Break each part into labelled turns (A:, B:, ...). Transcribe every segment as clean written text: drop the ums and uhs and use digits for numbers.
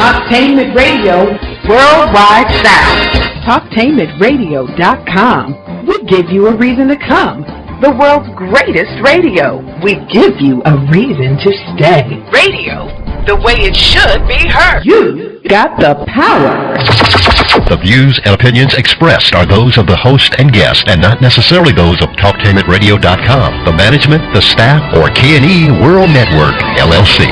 A: Talktainment Radio Worldwide Sound. Talktainmentradio.com. We give you a reason to come. The world's greatest radio. We give you a reason to stay. Radio, the way it should be heard. You got the power.
B: The views and opinions expressed are those of the host and guest and not necessarily those of TalkTainmentRadio.com, the management, the staff, or K&E World Network, LLC.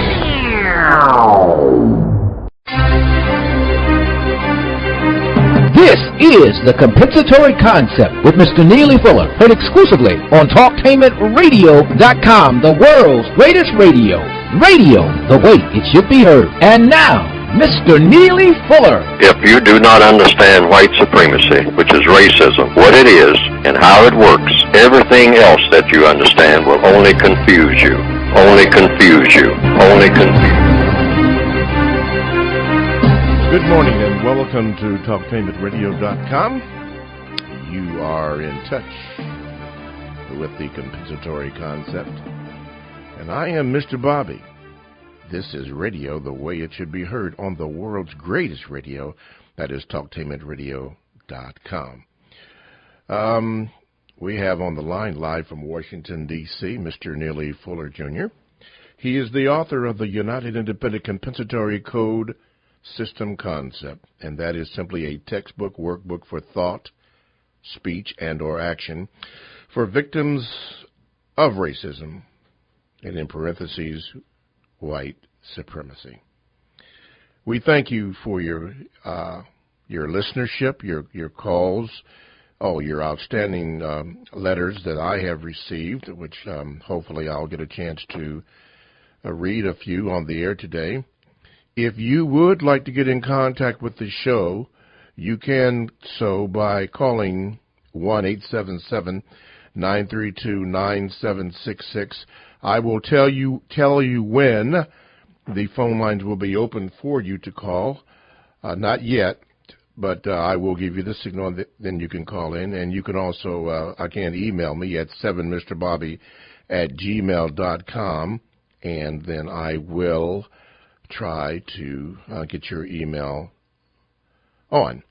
C: This is The Compensatory Concept with Mr. Neely Fuller, heard exclusively on TalkTainmentRadio.com, the world's greatest radio. Radio, the way it should be heard. And now, Mr. Neely Fuller.
D: If you do not understand white supremacy, which is racism, what it is and how it works, everything else that you understand will only confuse you. Only confuse you. Only confuse you.
E: Good morning and welcome to TalkTainmentRadio.com. You are in touch with the compensatory concept. And I am Mr. Bobby. This is radio the way it should be heard on the world's greatest radio, that is TalkTainmentRadio.com. We have on the line live from Washington, D.C., Mr. Neely Fuller, Jr. He is the author of the United Independent Compensatory Code System Concept, and that is simply a textbook workbook for thought, speech, and or action for victims of racism, and in parentheses, white supremacy. We thank you for your listenership, your calls, your outstanding letters that I have received, which hopefully I'll get a chance to read a few on the air today. If you would like to get in contact with the show, you can so by calling 1-877-932-9766. I will tell you when the phone lines will be open for you to call. Not yet, but I will give you the signal, then you can call in. And you can also, again, email me at 7mrbobby@gmail.com, and then I will try to get your email on.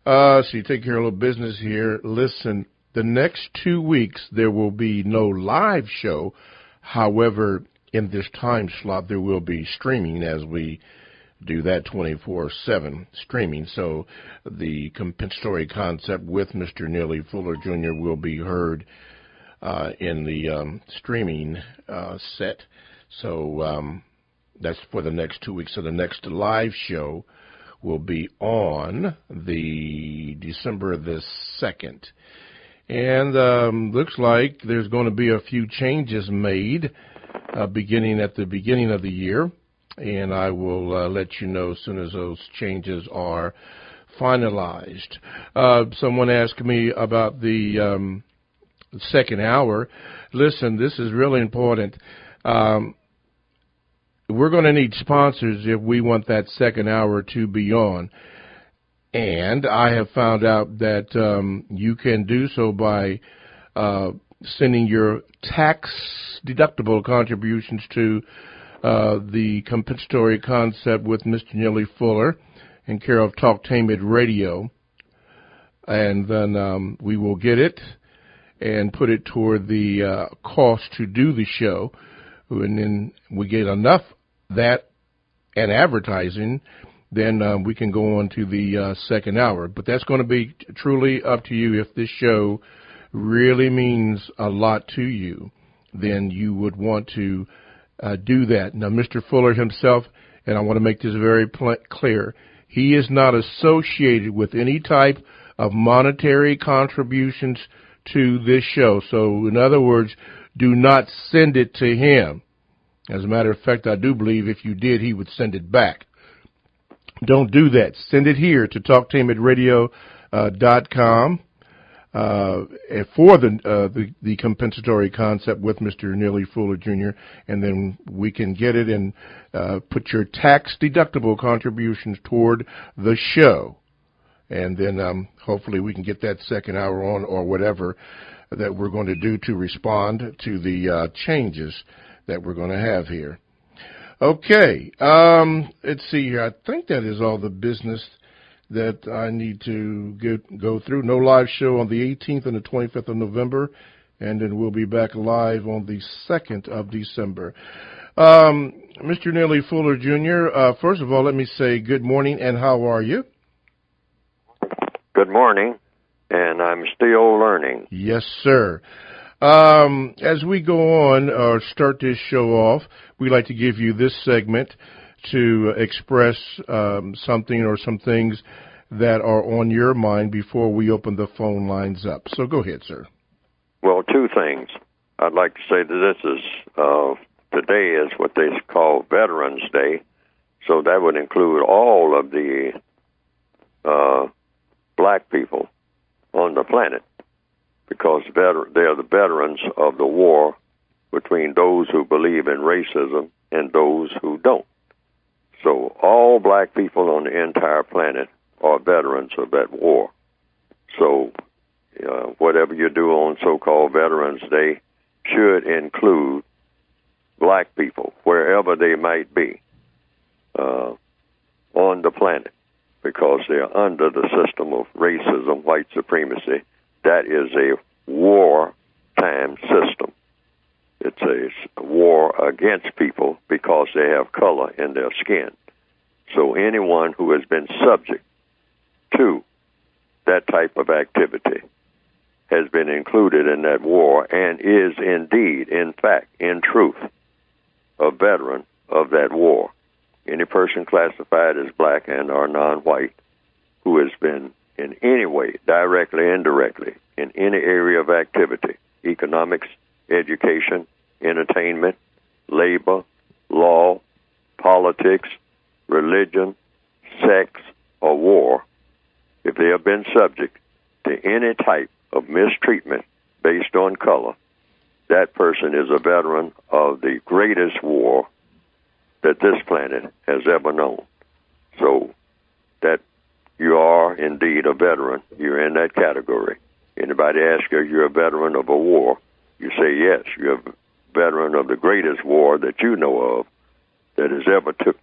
E: So you take care of a little business here. Listen, the next 2 weeks there will be no live show. However, in this time slot there will be streaming as we do that 24/7 streaming. So the compensatory concept with Mr. Neely Fuller Jr. will be heard in the streaming set. So that's for the next 2 weeks. So the next live show will be on the December the 2nd. And looks like there's going to be a few changes made beginning at the beginning of the year. And I will let you know as soon as those changes are finalized. Someone asked me about the second hour. Listen, this is really important. We're going to need sponsors if we want that second hour to be on. And I have found out that you can do so by sending your tax-deductible contributions to the compensatory concept with Mr. Neely Fuller in care of Talktainment Radio. And then we will get it and put it toward the cost to do the show. And then we get enough that and advertising, then we can go on to the second hour. But that's going to be truly up to you. If this show really means a lot to you, then you would want to do that. Now, Mr. Fuller himself, and I want to make this very clear, he is not associated with any type of monetary contributions to this show. So, in other words, do not send it to him. As a matter of fact, I do believe if you did, he would send it back. Don't do that. Send it here to TalkTainmentRadio.com for the compensatory concept with Mr. Neely Fuller Jr., and then we can get it and put your tax-deductible contributions toward the show. And then hopefully we can get that second hour on or whatever that we're going to do to respond to the changes that we're going to have here. Okay. Let's see here. I think that is all the business that I need to go through. No live show on the 18th and the 25th of November, and then we'll be back live on the 2nd of December. Mr. Neely Fuller Jr., first of all, let me say good morning, and how are you?
D: Good morning, and I'm still learning.
E: Yes, sir. As we go on or start this show off, we like to give you this segment to express something or some things that are on your mind before we open the phone lines up. So go ahead, sir.
D: Well, two things. I'd like to say that this is, today is what they call Veterans Day, so that would include all of the black people on the planet, because they're the veterans of the war between those who believe in racism and those who don't. So all black people on the entire planet are veterans of that war. So whatever you do on so-called Veterans Day should include black people, wherever they might be on the planet, because they're under the system of racism, white supremacy. That is a wartime system. It's a war against people because they have color in their skin. So anyone who has been subject to that type of activity has been included in that war and is indeed, in fact, in truth, a veteran of that war. Any person classified as black and or non-white who has been in any way, directly, indirectly, in any area of activity, economics, education, entertainment, labor, law, politics, religion, sex, or war, if they have been subject to any type of mistreatment based on color, that person is a veteran of the greatest war that this planet has ever known. So that you are indeed a veteran. You're in that category. Anybody asks you, you're a veteran of a war, you say yes, you're a veteran of the greatest war that you know of that has ever took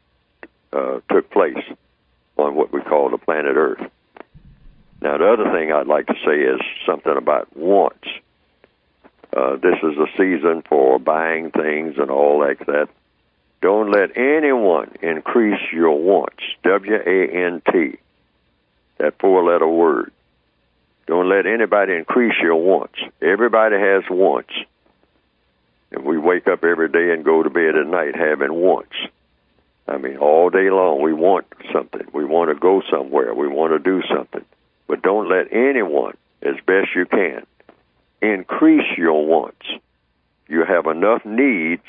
D: place on what we call the planet Earth. Now, the other thing I'd like to say is something about wants. This is a season for buying things and all like that. Don't let anyone increase your wants, W-A-N-T, that four-letter word. Don't let anybody increase your wants. Everybody has wants. And we wake up every day and go to bed at night having wants. I mean, all day long we want something. We want to go somewhere. We want to do something. But don't let anyone, as best you can, increase your wants. You have enough needs,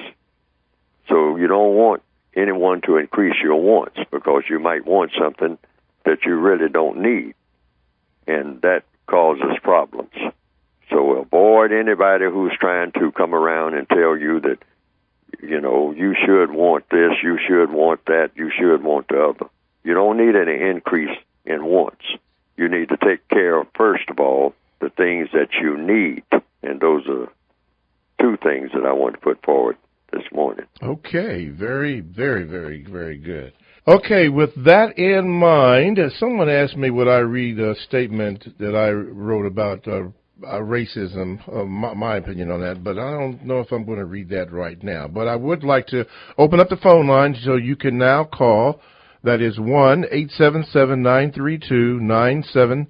D: so you don't want anyone to increase your wants, because you might want something that you really don't need, and that causes problems. So avoid anybody who's trying to come around and tell you that, you know, you should want this, you should want that, you should want the other. You don't need any increase in wants. You need to take care of, first of all, the things that you need. And those are two things that I want to put forward this morning.
E: Okay, very, very, very, very good. Okay, with that in mind, someone asked me would I read a statement that I wrote about racism, my opinion on that, but I don't know if I'm going to read that right now. But I would like to open up the phone line so you can now call. That is 1-877-932-9766,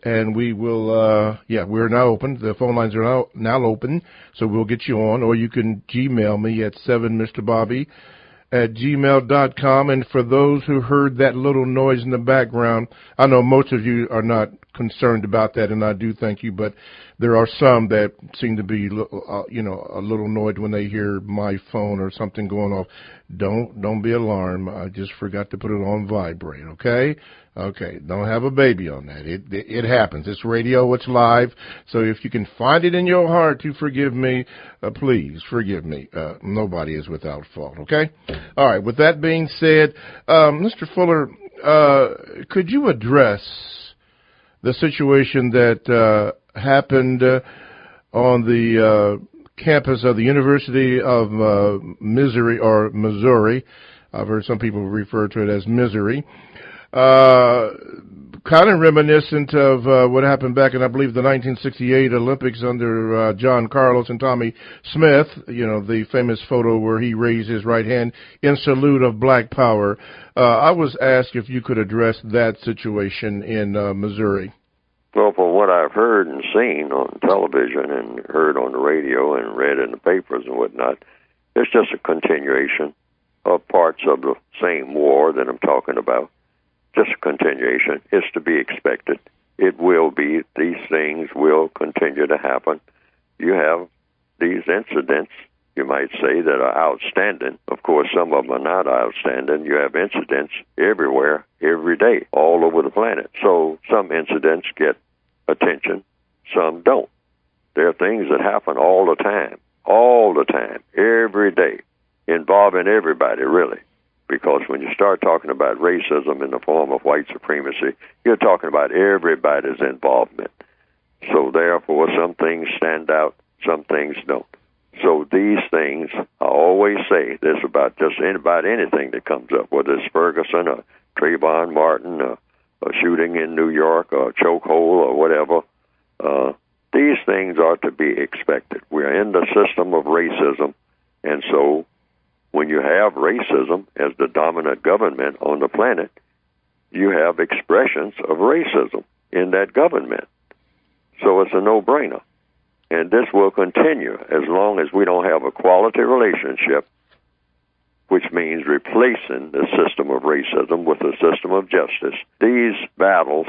E: and we will, we're now open. The phone lines are now open, so we'll get you on, or you can Gmail me at 7mrbobby@gmail.com. And for those who heard that little noise in the background, I know most of you are not concerned about that, and I do thank you, but there are some that seem to be, a little annoyed when they hear my phone or something going off. Don't be alarmed. I just forgot to put it on vibrate, okay? Okay, don't have a baby on that. It happens. It's radio, it's live, so if you can find it in your heart to forgive me, please forgive me. Nobody is without fault, okay? All right, with that being said, Mr. Fuller, could you address the situation that happened on the campus of the University of Missouri, or Missouri. I've heard some people refer to it as Missouri. Kind of reminiscent of what happened back in, I believe, the 1968 Olympics under John Carlos and Tommy Smith, you know, the famous photo where he raised his right hand in salute of black power. I was asked if you could address that situation in Missouri.
D: Well, from what I've heard and seen on television and heard on the radio and read in the papers and whatnot, it's just a continuation of parts of the same war that I'm talking about. Just a continuation. It's to be expected. It will be. These things will continue to happen. You have these incidents, you might say, that are outstanding. Of course, some of them are not outstanding. You have incidents everywhere, every day, all over the planet. So some incidents get attention, some don't. There are things that happen all the time, every day, involving everybody, really. Because when you start talking about racism in the form of white supremacy, you're talking about everybody's involvement. So therefore, some things stand out, some things don't. So these things, I always say this about just anything that comes up, whether it's Ferguson or Trayvon Martin or a shooting in New York or a chokehold or whatever. These things are to be expected. We're in the system of racism, and so when you have racism as the dominant government on the planet, you have expressions of racism in that government. So it's a no-brainer. And this will continue as long as we don't have a quality relationship, which means replacing the system of racism with a system of justice. These battles,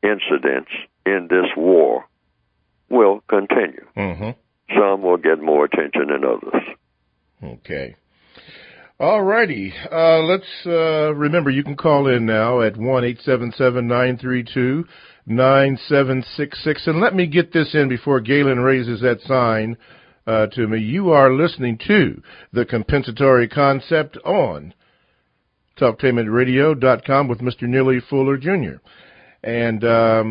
D: incidents in this war will continue. Mm-hmm. Some will get more attention than others.
E: Okay. All righty. Let's remember, you can call in now at 1-877-932-9766. And let me get this in before Galen raises that sign to me. You are listening to The Compensatory Concept on TalkTainmentRadio.com with Mr. Neely Fuller, Jr. And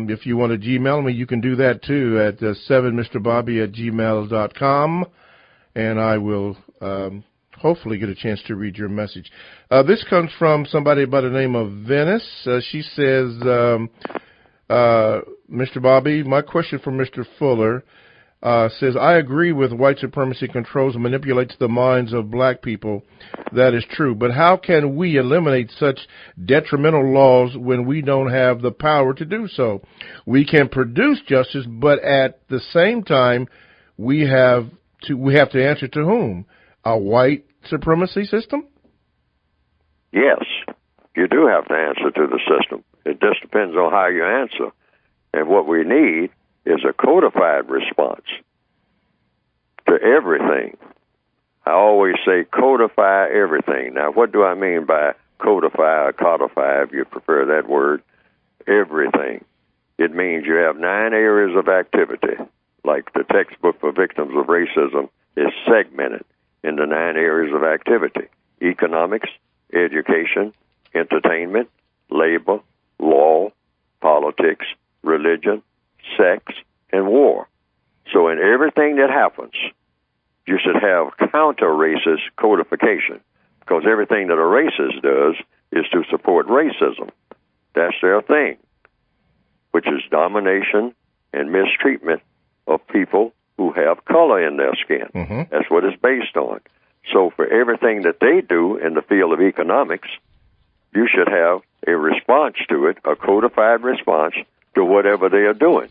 E: if you want to Gmail me, you can do that, too, at 7mrbobby@gmail.com. And I will hopefully get a chance to read your message. This comes from somebody by the name of Venice. She says, Mr. Bobby, my question for Mr. Fuller says, I agree with white supremacy controls and manipulates the minds of black people. That is true. But how can we eliminate such detrimental laws when we don't have the power to do so? We can produce justice, but at the same time, we have to answer to whom? A white supremacy system?
D: Yes, you do have to answer to the system. It just depends on how you answer. And what we need is a codified response to everything. I always say codify everything. Now, what do I mean by codify or codify, if you prefer that word? Everything. It means you have 9 areas of activity, like the textbook for victims of racism is segmented into 9 areas of activity: economics, education, entertainment, labor, law, politics, religion, sex, and war. So in everything that happens, you should have counter-racist codification, because everything that a racist does is to support racism. That's their thing, which is domination and mistreatment of people who have color in their skin. Mm-hmm. That's what it's based on. So for everything that they do in the field of economics, you should have a response to it, a codified response to whatever they are doing.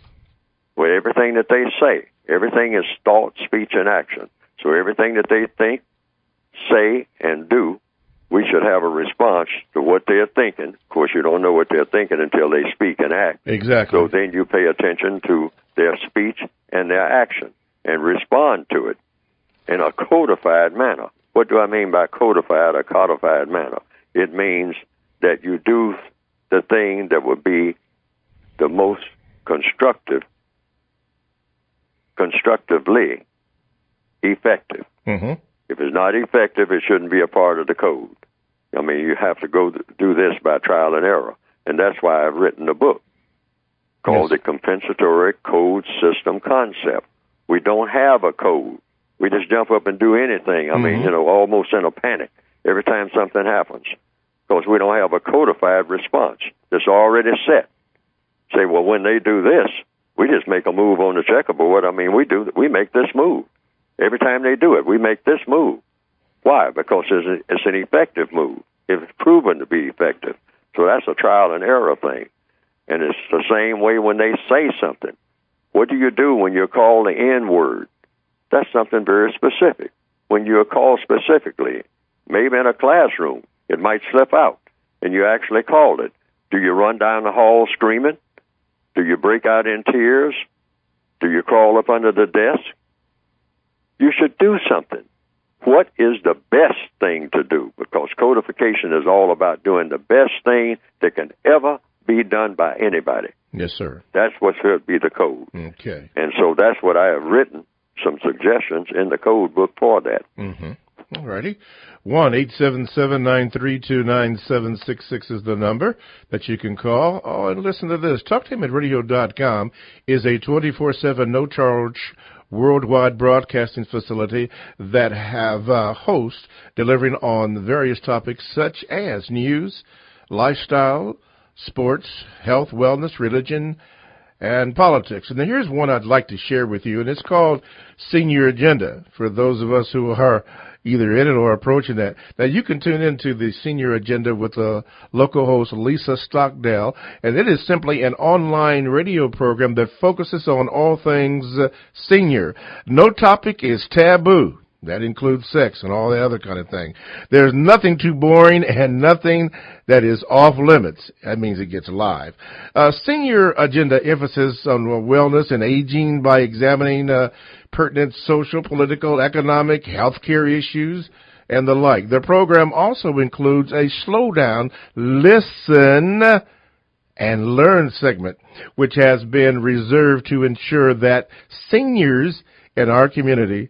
D: With everything that they say, everything is thought, speech, and action. So everything that they think, say, and do, we should have a response to what they're thinking. Of course, you don't know what they're thinking until they speak and act.
E: Exactly.
D: So then you pay attention to their speech and their action and respond to it in a codified manner. What do I mean by codified or codified manner? It means that you do the thing that would be the most constructively effective. Mm-hmm. If it's not effective, it shouldn't be a part of the code. I mean, you have to go do this by trial and error. And that's why I've written a book called The Compensatory Code System Concept. We don't have a code. We just jump up and do anything. I mean, almost in a panic every time something happens, because we don't have a codified response that's already set. Say, well, when they do this, we just make a move on the checkerboard. I mean, we make this move. Every time they do it, we make this move. Why? Because it's an effective move. It's proven to be effective. So that's a trial and error thing. And it's the same way when they say something. What do you do when you're called the N-word? That's something very specific. When you're called specifically, maybe in a classroom, it might slip out, and you actually called it. Do you run down the hall screaming? Do you break out in tears? Do you crawl up under the desk? You should do something. What is the best thing to do? Because codification is all about doing the best thing that can ever be done by anybody.
E: Yes, sir.
D: That's what should be the code.
E: Okay.
D: And so that's what I have written, some suggestions in the code book for that.
E: All righty. 1-877-932-9766 is the number that you can call. Oh, and listen to this. TalkTameRadio.com is a 24/7 no-charge worldwide broadcasting facility that have hosts delivering on various topics such as news, lifestyle, sports, health, wellness, religion, and politics. And here's one I'd like to share with you, and it's called Senior Agenda, for those of us who are either in it or approaching that. Now, you can tune into the Senior Agenda with local host Lisa Stockdale, and it is simply an online radio program that focuses on all things senior. No topic is taboo. That includes sex and all the other kind of thing. There's nothing too boring and nothing that is off limits. That means it gets live. Senior Agenda emphasis on wellness and aging by examining pertinent social, political, economic, healthcare issues, and the like. The program also includes a slow down, listen, and learn segment, which has been reserved to ensure that seniors in our community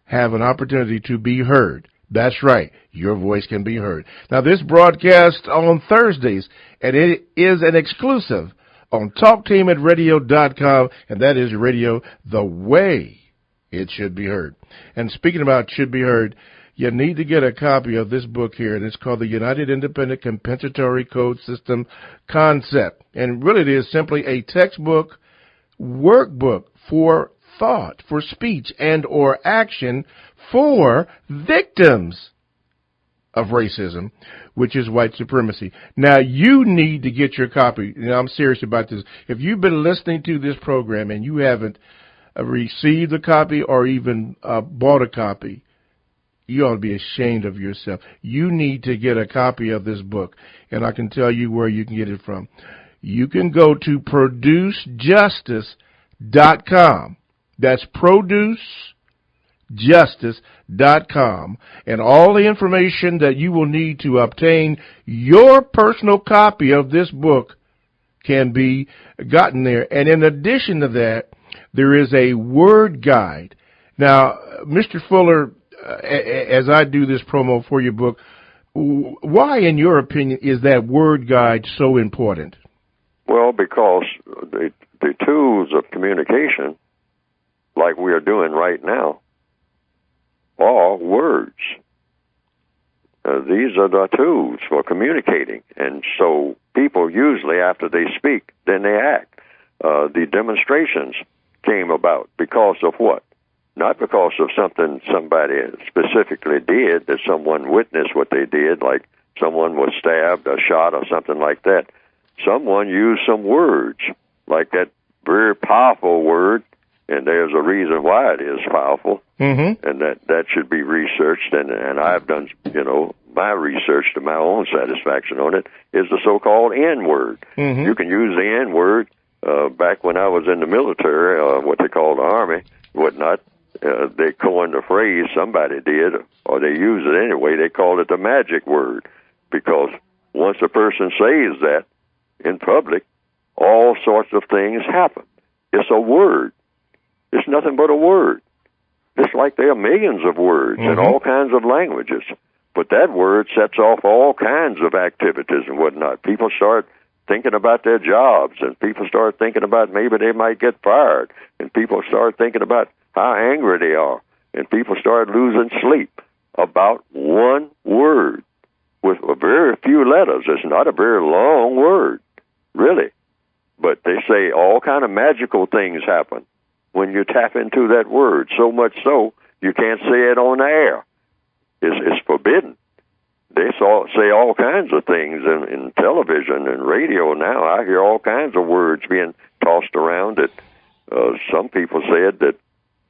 E: have an opportunity to be heard. That's right. Your voice can be heard. Now, this broadcast on Thursdays, and it is an exclusive on TalkTameRadio.com, and that is radio the way it should be heard. And speaking about should be heard, you need to get a copy of this book here, and it's called The United Independent Compensatory Code System Concept. And really it is simply a textbook workbook for thought, for speech, and or action for victims of racism, which is white supremacy. Now, you need to get your copy. I'm serious about this. If you've been listening to this program and you haven't received a copy or even bought a copy, you ought to be ashamed of yourself. You need to get a copy of this book, and I can tell you where you can get it from. You can go to producejustice.com. That's producejustice.com, and all the information that you will need to obtain your personal copy of this book can be gotten there. And in addition to that, there is a word guide. Now, Mr. Fuller, as I do this promo for your book, why, in your opinion, is that word guide so important?
D: Well, because the tools of communication, like we are doing right now, are words. These are the tools for communicating. And so people usually, after they speak, then they act. The demonstrations came about because of what? Not because of something somebody specifically did, that someone witnessed what they did, like someone was stabbed or shot or something like that. Someone used some words, like that very powerful word, and there's a reason why it is powerful, and that should be researched, and I've done, my research to my own satisfaction on it, is the so-called N-word. You can use the N-word. Back when I was in the military, what they call the Army, whatnot, they coined the phrase, somebody did, or they used it anyway, they called it the magic word, because once a person says that in public, all sorts of things happen. It's a word. It's nothing but a word. It's like there are millions of words in all kinds of languages, but that word sets off all kinds of activities and whatnot. People start thinking about their jobs, and people start thinking about maybe they might get fired, and people start thinking about how angry they are. and people started losing sleep about one word with a very few letters. It's not a very long word, really. But they say all kind of magical things happen when you tap into that word, so much so you can't say it on the air. It's forbidden. They say all kinds of things in television and radio now. I hear all kinds of words being tossed around that some people said that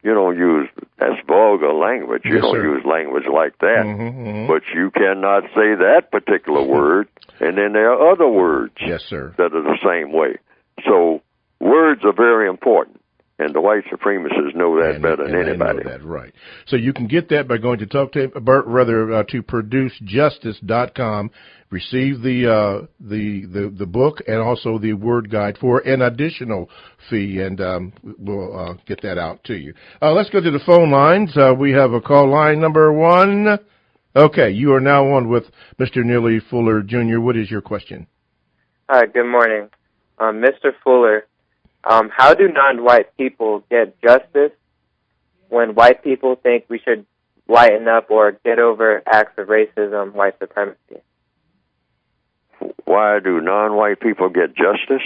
D: you don't use, that's vulgar language. You don't use language like that. But you cannot say that particular word, and then there are other words that are the same way. So words are very important. And the white supremacists know that better than anybody.
E: They know that, right. So you can get that by going to to producejustice.com. Receive the book and also the word guide for an additional fee, and we'll get that out to you. Let's go to the phone lines. We have a call line number 1. Okay, you are now on with Mr. Neely Fuller Jr. What is your question?
F: Hi, good morning. Mr. Fuller, how do non-white people get justice when white people think we should lighten up or get over acts of racism, white supremacy?
D: Why do non-white people get justice?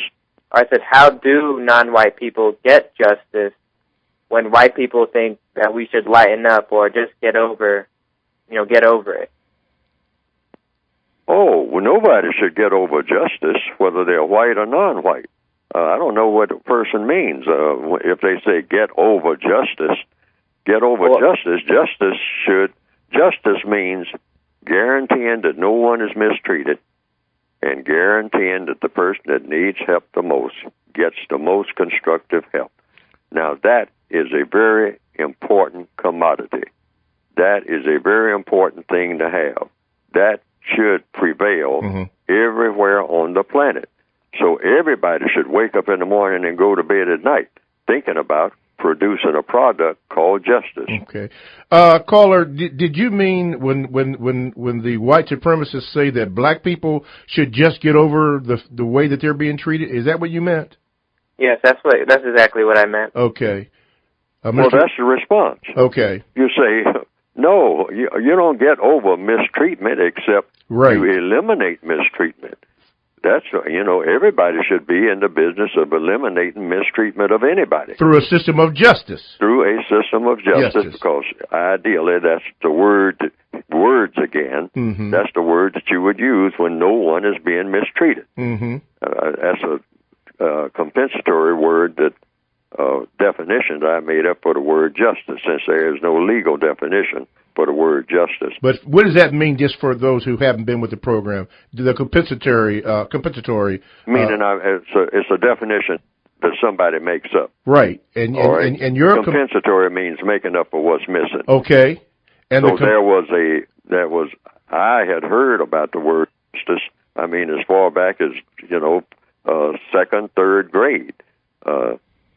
F: I said, how do non-white people get justice when white people think that we should lighten up or just get over it?
D: Oh, well, nobody should get over justice, whether they're white or non-white. I don't know what a person means. If they say get over justice, justice means guaranteeing that no one is mistreated and guaranteeing that the person that needs help the most gets the most constructive help. Now, that is a very important commodity. That is a very important thing to have. That should prevail everywhere on the planet. So everybody should wake up in the morning and go to bed at night thinking about producing a product called justice.
E: Okay. Caller, did you mean when the white supremacists say that black people should just get over the way that they're being treated? Is that what you meant?
F: Yes, that's exactly what I meant.
E: Okay.
D: Well, that's the response.
E: Okay.
D: You say, no, you don't get over mistreatment except you eliminate mistreatment. That's, everybody should be in the business of eliminating mistreatment of anybody.
E: Through a system of justice.
D: Through a system of justice. Because ideally that's the words again. That's the word that you would use when no one is being mistreated. That's a compensatory word definition that I made up for the word justice, since there is no legal definition for the word justice.
E: But what does that mean, just for those who haven't been with the program? The compensatory
D: meaning it's a definition that somebody makes up.
E: Right. And your
D: compensatory means making up for what's missing.
E: Okay. And
D: so I had heard about the word justice, as far back as, second, third grade.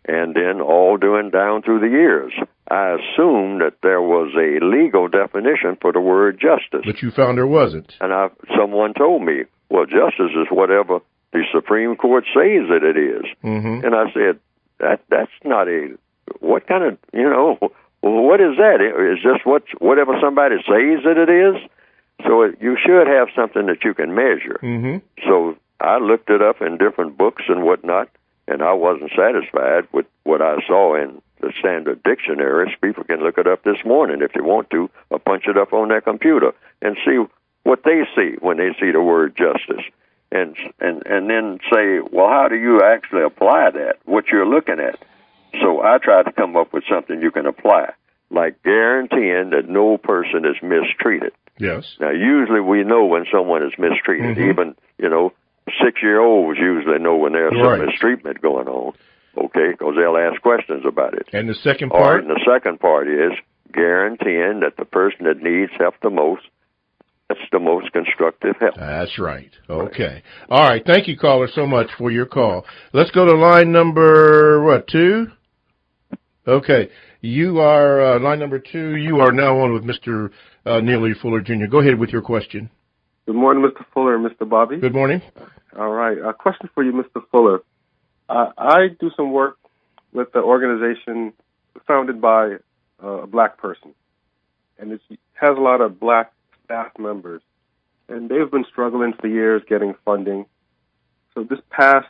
D: And then all down through the years. I assumed that there was a legal definition for the word justice.
E: But you found there wasn't.
D: And someone told me, well, justice is whatever the Supreme Court says that it is. And I said, that's not what kind of, what is that? It's just whatever somebody says that it is. So you should have something that you can measure. So I looked it up in different books and whatnot, and I wasn't satisfied with what I saw in the standard dictionaries. People can look it up this morning if you want to, or punch it up on their computer and see what they see when they see the word justice. And then say, well, how do you actually apply that, what you're looking at? So I tried to come up with something you can apply, like guaranteeing that no person is mistreated.
E: Yes.
D: Now, usually we know when someone is mistreated. Even, 6-year-olds usually know when there's some mistreatment going on, okay, because they'll ask questions about it.
E: And the second part?
D: And the second part is guaranteeing that the person that needs help the most, that's the most constructive help.
E: That's right. Okay. All right. Thank you, caller, so much for your call. Let's go to line number, 2? Okay. You are, line number 2, you are now on with Mr. Neely Fuller Jr. Go ahead with your question.
G: Good morning, Mr. Fuller and Mr. Bobby.
E: Good morning.
G: All right. A question for you, Mr. Fuller. I do some work with the organization founded by a black person, and it has a lot of black staff members, and they've been struggling for years getting funding. So this past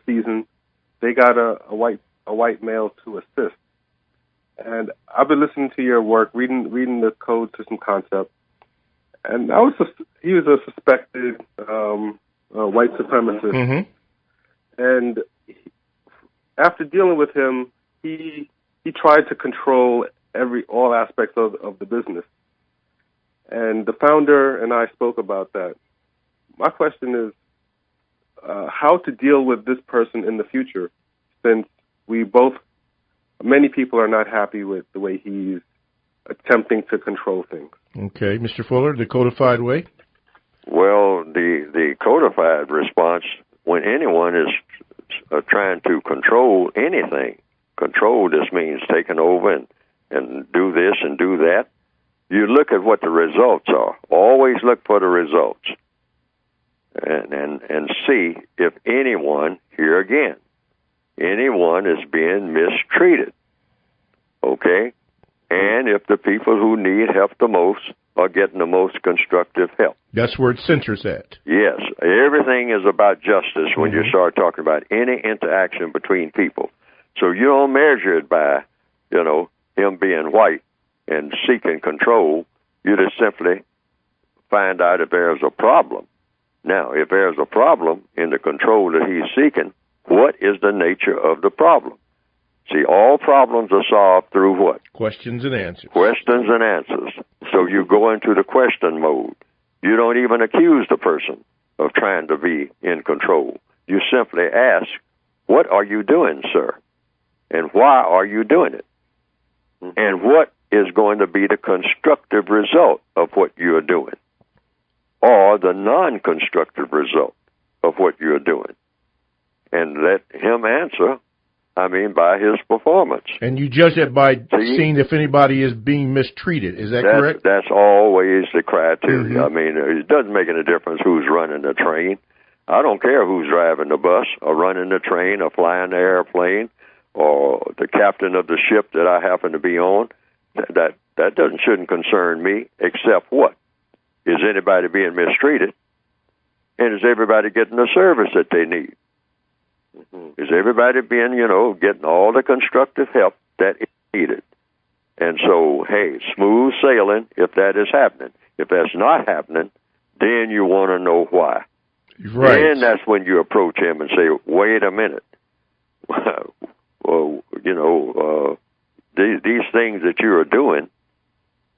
G: season, they got a white male to assist. And I've been listening to your work, reading the code to some concept, and he was a suspected white supremacist.
E: Mm-hmm.
G: And after dealing with him, he tried to control all aspects of the business. And the founder and I spoke about that. My question is how to deal with this person in the future, since many people are not happy with the way he's attempting to control things.
E: Okay, Mr. Fuller, the codified way?
D: Well, the codified response, when anyone is trying to control anything, control just means taking over and do this and do that. You look at what the results are. Always look for the results. And see if anyone, here again, anyone is being mistreated, okay? And if the people who need help the most are getting the most constructive help.
E: That's where it centers at.
D: Yes, everything is about justice when you start talking about any interaction between people. So you don't measure it by, him being white and seeking control. You just simply find out if there's a problem. Now, if there's a problem in the control that he's seeking, what is the nature of the problem? See, all problems are solved through what?
E: Questions and answers.
D: Questions and answers. So you go into the question mode. You don't even accuse the person of trying to be in control. You simply ask, what are you doing, sir? And why are you doing it? And what is going to be the constructive result of what you're doing? Or the non-constructive result of what you're doing? And let him answer, by his performance.
E: And you judge it by seeing if anybody is being mistreated. Is that correct?
D: That's always the criteria.
E: Mm-hmm.
D: It doesn't make any difference who's running the train. I don't care who's driving the bus or running the train or flying the airplane or the captain of the ship that I happen to be on. That shouldn't concern me, except what? Is anybody being mistreated? And is everybody getting the service that they need? Is everybody being, getting all the constructive help that is needed? And so, hey, smooth sailing if that is happening. If that's not happening, then you want to know why.
E: Right.
D: Then that's when you approach him and say, wait a minute. Well, these things that you are doing,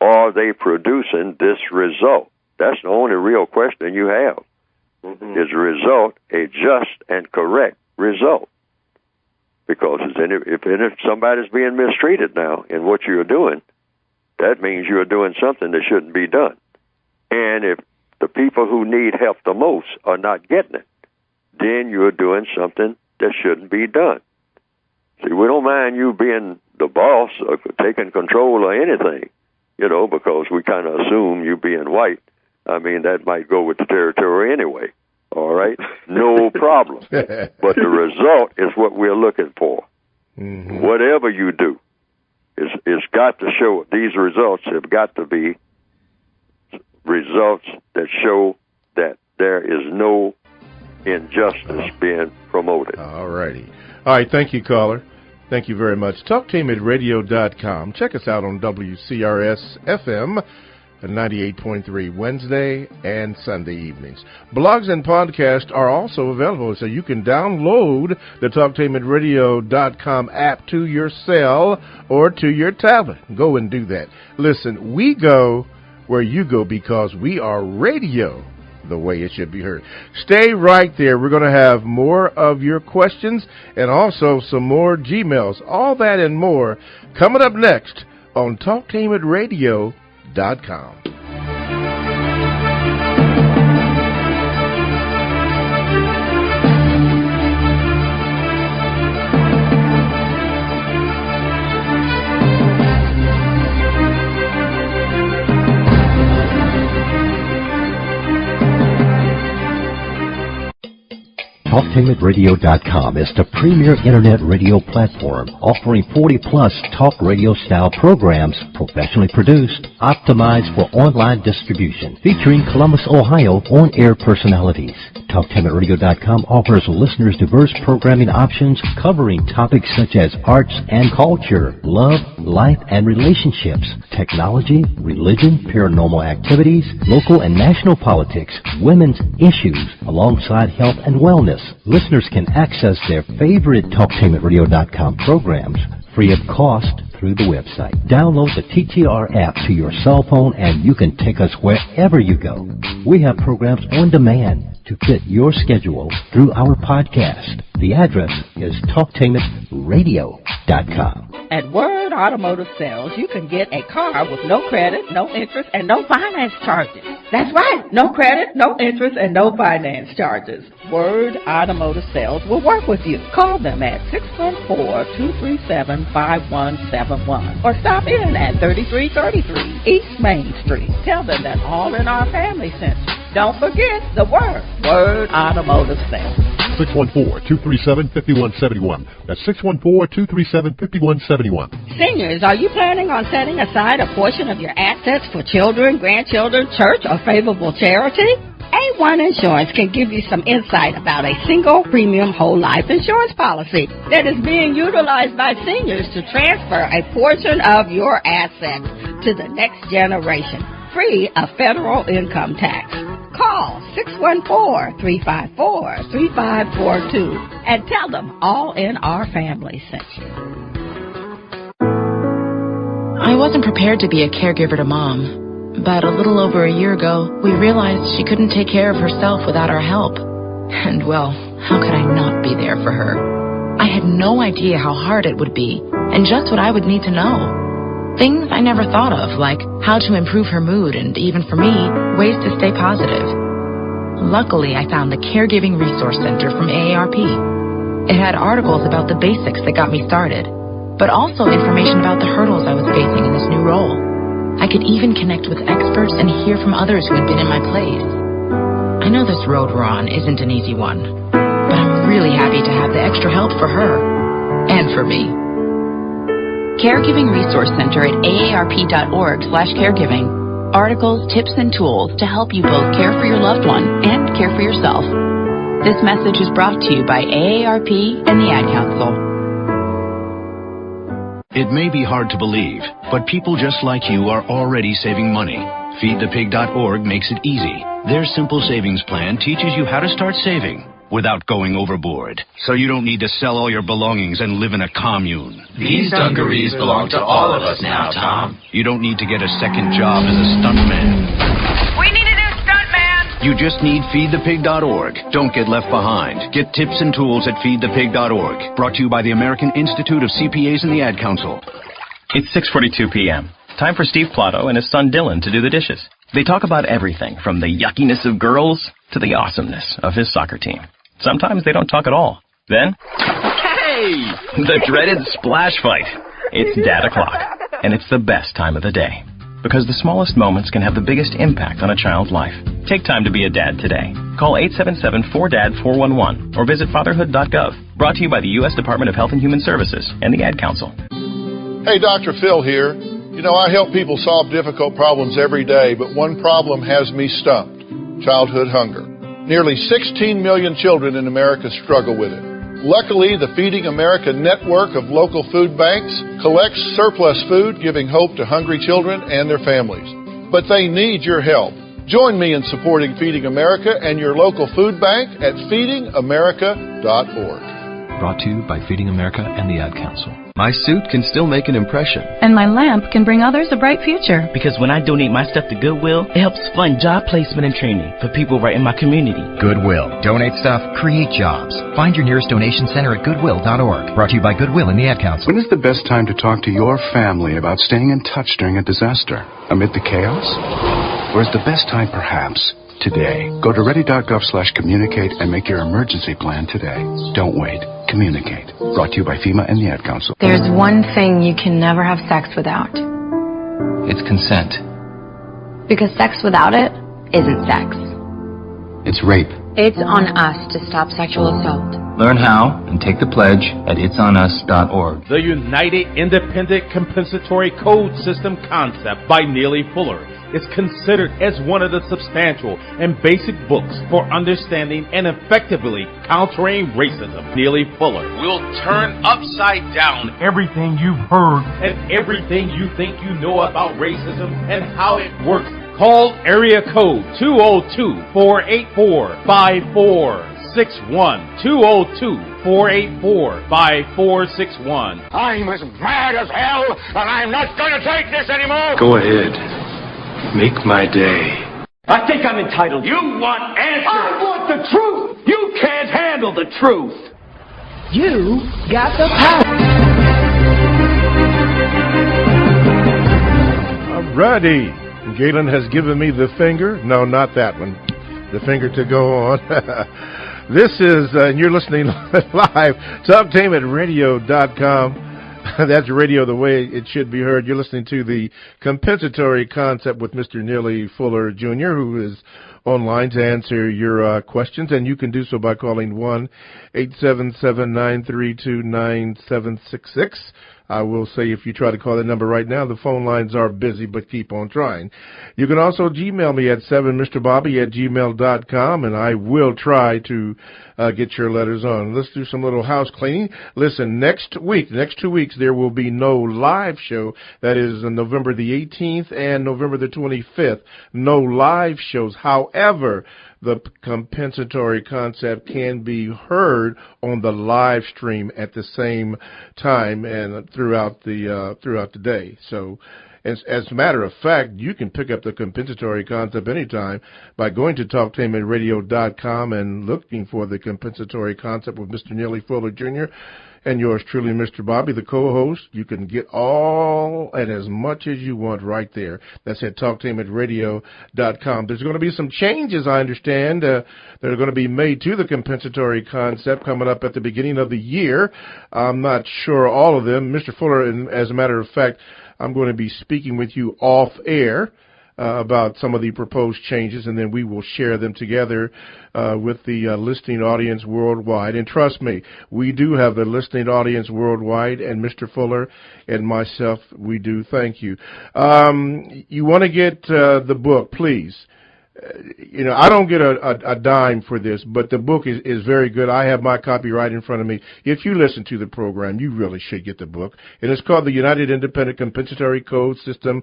D: are they producing this result? That's the only real question you have. Is the result a just and correct result? Because if somebody's being mistreated now in what you're doing, that means you're doing something that shouldn't be done. And if the people who need help the most are not getting it, then you're doing something that shouldn't be done. See, we don't mind you being the boss or taking control of anything, because we kind of assume you being white. That might go with the territory anyway. All right? No problem. But the result is what we're looking for. Mm-hmm. Whatever you do, it's got to show, these results have got to be results that show that there is no injustice being promoted.
E: All righty. All right, thank you, caller. Thank you very much. TalkTameAtRadio.com. Check us out on WCRS-FM at 98.3 Wednesday and Sunday evenings. Blogs and podcasts are also available, so you can download the TalkTameAtRadio.com app to your cell or to your tablet. Go and do that. Listen, we go where you go because we are radio the way it should be heard. Stay right there. We're going to have more of your questions and also some more Gmails. All that and more coming up next on TalkTameAtRadio.com.
B: TalkTainmentRadio.com is the premier internet radio platform offering 40-plus talk radio-style programs professionally produced, optimized for online distribution, featuring Columbus, Ohio on-air personalities. TalkTainmentRadio.com offers listeners diverse programming options covering topics such as arts and culture, love, life and relationships, technology, religion, paranormal activities, local and national politics, women's issues, alongside health and wellness. Listeners can access their favorite TalkTainmentRadio.com programs free of cost through the website. Download the TTR app to your cell phone and you can take us wherever you go. We have programs on demand to fit your schedule through our podcast. The address is TalkTainmentRadio.com.
H: At Word Automotive Sales, you can get a car with no credit, no interest, and no finance charges. That's right, no credit, no interest, and no finance charges. Word Automotive Sales will work with you. Call them at 614-237-5171 or stop in at 3333 East Main Street. Tell them that All in Our Family sent you. Don't forget the Word Automotive Sales.
B: 614-237-5171. That's 614-237-5171.
H: Seniors, are you planning on setting aside a portion of your assets for children, grandchildren, church, or favorable charity? A1 Insurance can give you some insight about a single premium whole life insurance policy that is being utilized by seniors to transfer a portion of your assets to the next generation, free of federal income tax. Call 614-354-3542 and tell them All in Our Family sent you.
I: I wasn't prepared to be a caregiver to Mom. But a little over a year ago, we realized she couldn't take care of herself without our help. And, well, how could I not be there for her? I had no idea how hard it would be, and just what I would need to know. Things I never thought of, like how to improve her mood and, even for me, ways to stay positive. Luckily, I found the Caregiving Resource Center from AARP. It had articles about the basics that got me started, but also information about the hurdles I was facing in this new role. I could even connect with experts and hear from others who had been in my place. I know this road we're on isn't an easy one, but I'm really happy to have the extra help for her and for me. Caregiving Resource Center at aarp.org/caregiving. Articles, tips, and tools to help you both care for your loved one and care for yourself. This message is brought to you by AARP and the Ad Council.
J: It may be hard to believe, but people just like you are already saving money. FeedThePig.org makes it easy. Their simple savings plan teaches you how to start saving without going overboard. So you don't need to sell all your belongings and live in a commune.
K: These dungarees belong to all of us now, Tom.
J: You don't need to get a second job as a stuntman.
K: We need a new stuntman!
J: You just need FeedThePig.org. Don't get left behind. Get tips and tools at FeedThePig.org. Brought to you by the American Institute of CPAs and the Ad Council.
L: It's 6:42 p.m. Time for Steve Plotto and his son Dylan to do the dishes. They talk about everything from the yuckiness of girls to the awesomeness of his soccer team. Sometimes they don't talk at all. Then, hey! The dreaded splash fight. It's Dad o'clock, and it's the best time of the day. Because the smallest moments can have the biggest impact on a child's life. Take time to be a dad today. Call 877-4DAD-411 or visit fatherhood.gov. Brought to you by the U.S. Department of Health and Human Services and the Ad Council.
M: Hey, Dr. Phil here. You know, I help people solve difficult problems every day, but one problem has me stumped: childhood hunger. Nearly 16 million children in America struggle with it. Luckily, the Feeding America network of local food banks collects surplus food, giving hope to hungry children and their families. But they need your help. Join me in supporting Feeding America and your local food bank at feedingamerica.org.
N: Brought to you by Feeding America and the Ad Council. My suit can still make an impression.
O: And my lamp can bring others a bright future.
P: Because when I donate my stuff to Goodwill, it helps fund job placement and training for people right in my community.
Q: Goodwill. Donate stuff, create jobs. Find your nearest donation center at goodwill.org. Brought to you by Goodwill and the Ad Council.
R: When is the best time to talk to your family about staying in touch during a disaster? Amid the chaos? Or is the best time perhaps today? Go to ready.gov/communicate and make your emergency plan today. Don't wait. Communicate. Brought to you by FEMA and the Ad Council.
S: There's one thing you can never have sex without.
N: It's consent.
S: Because sex without it isn't sex.
N: It's rape.
S: It's on us to stop sexual assault.
K: Learn how and take the pledge at itsonus.org.
T: The United Independent Compensatory Code System concept by Neely Fuller is considered as one of the substantial and basic books for understanding and effectively countering racism. Neely Fuller will turn upside down everything you've heard and everything you think you know about racism and how it works. Call area code 202-484-5461. 202-484-5461.
U: I'm as mad as hell, and I'm not going to take this anymore.
V: Go ahead. Make my day.
U: I think I'm entitled. You want answers. I want the truth. You can't handle the truth.
A: You got the power.
E: Alrighty. Galen has given me the finger. No, not that one. The finger to go on. This is, you're listening live, TalkTainmentRadio.com. That's radio the way it should be heard. You're listening to the compensatory concept with Mr. Neely Fuller, Jr., who is online to answer your questions, and you can do so by calling 1-877-932-9766. I will say if you try to call that number right now, the phone lines are busy, but keep on trying. You can also Gmail me at 7mrbobby@gmail.com, and I will try to get your letters on. Let's do some little house cleaning. Listen, next 2 weeks, there will be no live show. That is November the 18th and November the 25th. No live shows. However, the compensatory concept can be heard on the live stream at the same time and throughout the day. So, as a matter of fact, you can pick up the compensatory concept anytime by going to TalkTainmentRadio.com and looking for the compensatory concept with Mr. Neely Fuller, Jr., and yours truly, Mr. Bobby, the co-host. You can get all and as much as you want right there. That's at TalkTainmentRadio.com. There's going to be some changes, I understand, that are going to be made to the compensatory concept coming up at the beginning of the year. I'm not sure all of them. Mr. Fuller, and as a matter of fact, I'm going to be speaking with you off air about some of the proposed changes, and then we will share them together with the listening audience worldwide. And trust me, we do have the listening audience worldwide, and Mr. Fuller and myself, we do thank you. You want to get the book, please. I don't get a dime for this, but the book is very good. I have my copy right in front of me. If you listen to the program, you really should get the book. And it's called the United Independent Compensatory Code System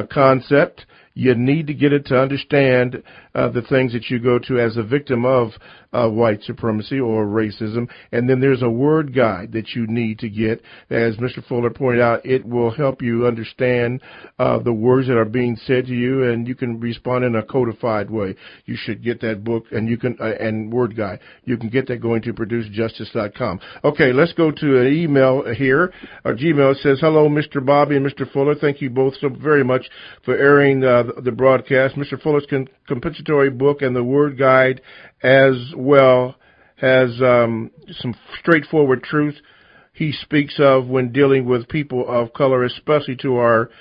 E: Concept. You need to get it to understand the things that you go to as a victim of white supremacy or racism. And then there's a word guide that you need to get. As Mr. Fuller pointed out, it will help you understand the words that are being said to you, and you can respond in a codified way. You should get that book, and you can and word guide. You can get that going to producejustice.com. Okay, let's go to an email here. Our Gmail says, "Hello, Mr. Bobby and Mr. Fuller. Thank you both so very much for airing the broadcast. Mr. Fuller's compensatory book and the word guide as well has some straightforward truth he speaks of when dealing with people of color, especially to our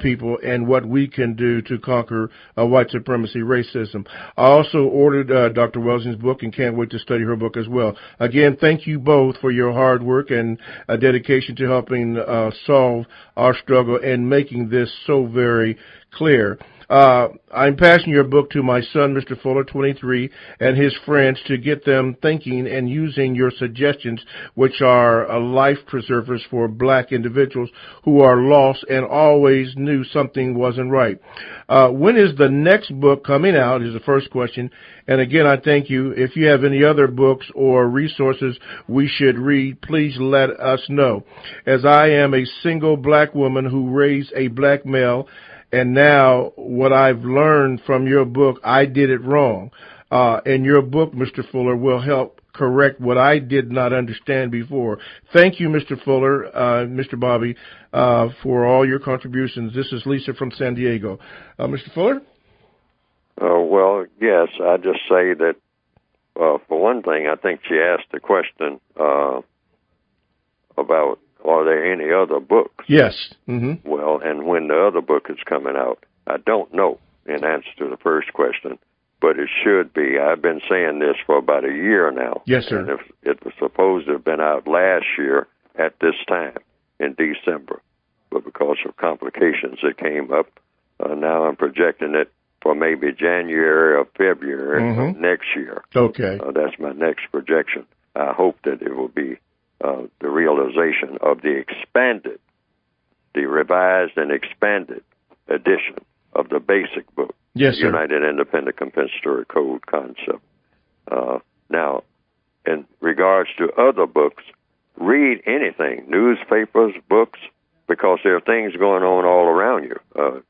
E: people, and what we can do to conquer white supremacy, racism. I also ordered Dr. Welsing's book and can't wait to study her book as well. Again, thank you both for your hard work and dedication to helping solve our struggle and making this so very clear. I'm passing your book to my son, Mr. Fuller, 23, and his friends to get them thinking and using your suggestions, which are life preservers for black individuals who are lost and always knew something wasn't right. When is the next book coming out is the first question. And again, I thank you. If you have any other books or resources we should read, please let us know. As I am a single black woman who raised a black male, and now what I've learned from your book, I did it wrong. And your book, Mr. Fuller, will help correct what I did not understand before. Thank you, Mr. Fuller, Mr. Bobby, for all your contributions. This is Lisa from San Diego. Mr. Fuller?
D: Well, yes, I just say that, for one thing, I think she asked the question about, are there any other books?
E: Yes. Mm-hmm.
D: Well, and when the other book is coming out, I don't know in answer to the first question. but it should be. I've been saying this for about a year now.
E: Yes, sir.
D: And it was supposed to have been out last year at this time in December. But because of complications that came up, now I'm projecting it for maybe January or February of next year.
E: Okay.
D: That's my next projection. I hope that it will be the realization of the revised and expanded edition of the basic book,
E: yes, sir.
D: United Independent Compensatory Code concept. Now, in regards to other books, read anything, newspapers, books, because there are things going on all around you.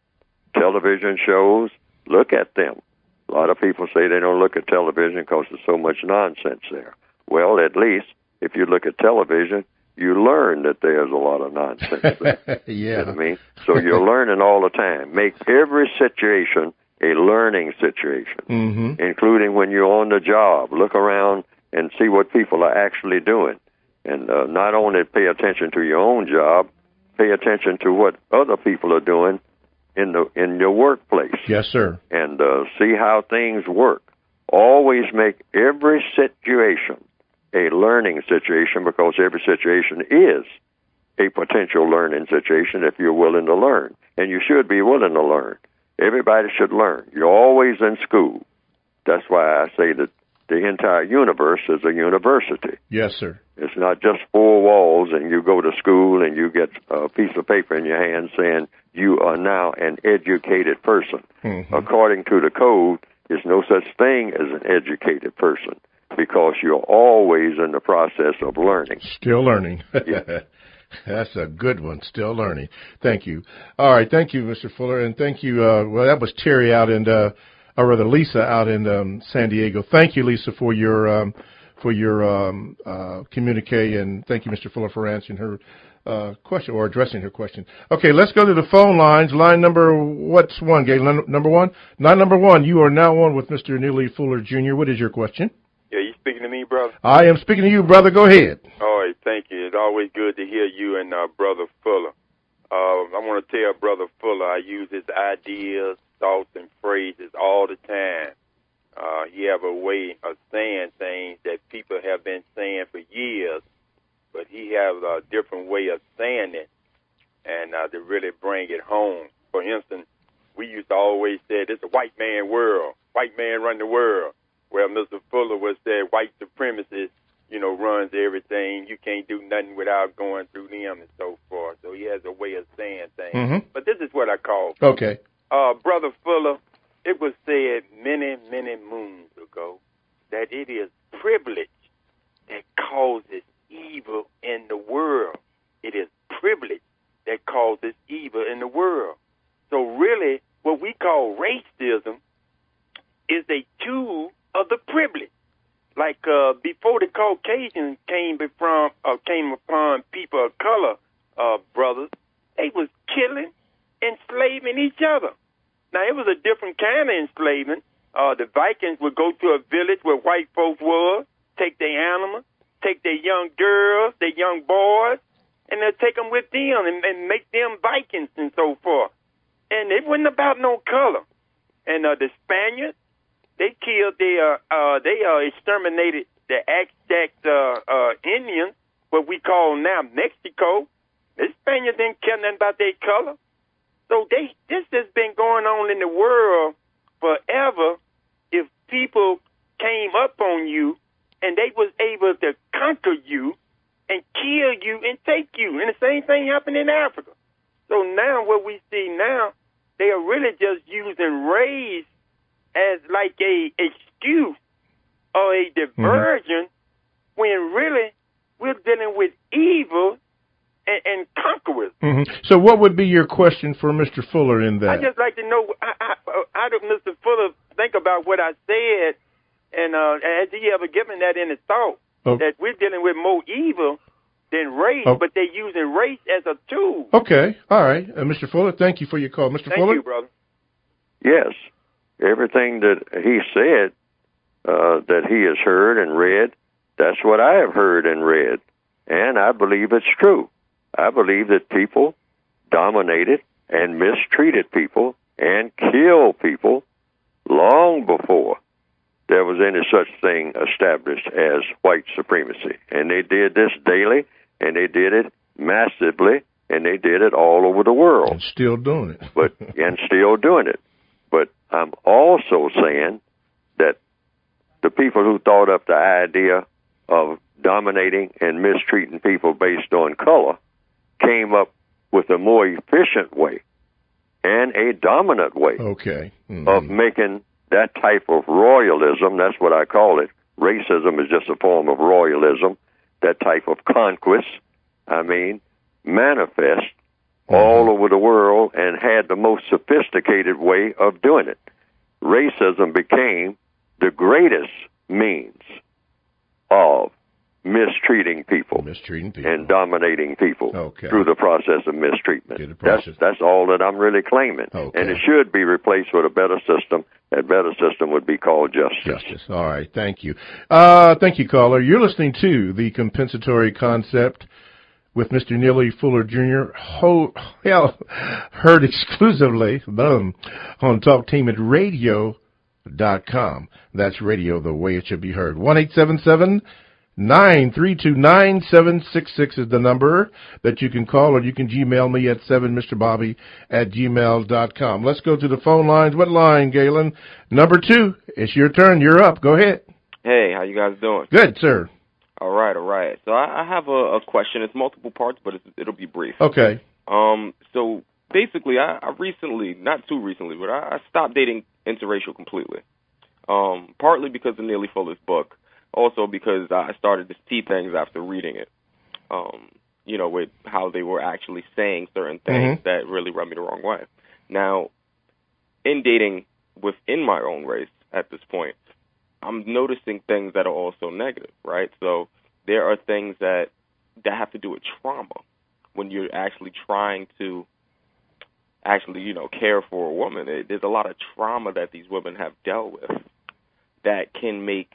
D: Television shows, look at them. A lot of people say they don't look at television because there's so much nonsense there. Well, at least if you look at television, you learn that there's a lot of nonsense there.
E: Yeah.
D: You know what I mean? So you're learning all the time. Make every situation a learning situation, including when you're on the job. Look around and see what people are actually doing. And not only pay attention to your own job, pay attention to what other people are doing in your workplace.
E: Yes, sir.
D: And see how things work. Always make every situation a learning situation, because every situation is a potential learning situation if you're willing to learn. And you should be willing to learn. Everybody should learn. You're always in school. That's why I say that the entire universe is a university.
E: Yes, sir.
D: It's not just four walls and you go to school and you get a piece of paper in your hand saying you are now an educated person. According to the code, there's no such thing as an educated person, because you're always in the process of learning.
E: Still learning.
D: Yeah.
E: That's a good one. Still learning. Thank you. All right. Thank you, Mr. Fuller. And thank you. Well, that was Terry out in, or rather Lisa out in San Diego. Thank you, Lisa, for your communique. And thank you, Mr. Fuller, for answering her question or addressing her question. Okay, let's go to the phone lines. Line number, what's one, Gabe? Number one? Line number one, you are now on with Mr. Neely Fuller, Jr. What is your question?
C: Yeah, you speaking to me, brother?
E: I am speaking to you, brother. Go ahead.
C: All right, thank you. It's always good to hear you and Brother Fuller. I want to tell Brother Fuller I use his ideas, thoughts, and phrases all the time. He have a way of saying things that people have been saying for years, but he has a different way of saying it, and to really bring it home. For instance, we used to always say, it's a white man world. White man run the world. Well, Mr. Fuller would say white supremacist, runs everything. You can't do nothing without going through them and so forth. So he has a way of saying things. But this is what I call.
E: Okay.
C: Brother Fuller, it was said many, many moons ago that it is privilege that causes evil in the world. It is privilege that causes evil in the world. So really, what we call racism is a tool of the privilege. Like before the Caucasians came upon people of color, brothers, they was killing, enslaving each other. Now, it was a different kind of enslavement. The Vikings would go to a village where white folks were, take their animals, take their young girls, their young boys, and they'd take them with them and make them Vikings and so forth. And it wasn't about no color. And the Spaniards, they killed they exterminated the Aztec Indians, what we call now Mexico. The Spaniards didn't care nothing about their color. So this has been going on in the world forever. If people came up on you and they was able to conquer you and kill you and take you, and the same thing happened in Africa. So now what we see now, they are really just using race as like a excuse or a diversion, when really we're dealing with evil and conquerors.
E: So what would be your question for Mr. Fuller in that?
C: I just like to know how did Mr. Fuller think about what I said, and has he ever given that any thought, that we're dealing with more evil than race, but they're using race as a tool.
E: Okay, all right. Mr. Fuller, thank you for your call. Mr. Fuller?
C: Thank you, brother.
D: Yes. Everything that he said, that he has heard and read, that's what I have heard and read. And I believe it's true. I believe that people dominated and mistreated people and killed people long before there was any such thing established as white supremacy. And they did this daily, and they did it massively, and they did it all over the world.
E: And still doing it.
D: And still doing it. But I'm also saying that the people who thought up the idea of dominating and mistreating people based on color came up with a more efficient way and a dominant way of making that type of royalism, that's what I call it. Racism is just a form of royalism, that type of conquest, manifest all over the world and had the most sophisticated way of doing it. Racism became the greatest means of mistreating people and dominating people through the process of mistreatment. That's all that I'm really claiming. And it should be replaced with a better system. That better system would be called justice.
E: All right, thank you. Thank you, caller. You're listening to The Compensatory Concept with Mr. Neely Fuller Jr., heard exclusively on TalkTeamRadio.com. That's radio the way it should be heard. 1-877-932-9766 is the number that you can call, or you can Gmail me at 7mrbobby@gmail.com. Let's go to the phone lines. What line, Galen? Number 2. It's your turn. You're up. Go ahead.
F: Hey, how you guys doing?
E: Good, sir.
F: All right. So I have a question. It's multiple parts, but it'll be brief.
E: Okay.
F: So basically, I recently, not too recently, but I stopped dating interracial completely. Partly because of Neely Fuller's book. Also because I started to see things after reading it, with how they were actually saying certain things that really rubbed me the wrong way. Now, in dating within my own race at this point, I'm noticing things that are also negative, right? So there are things that have to do with trauma when you're actually trying to care for a woman. There's a lot of trauma that these women have dealt with that can make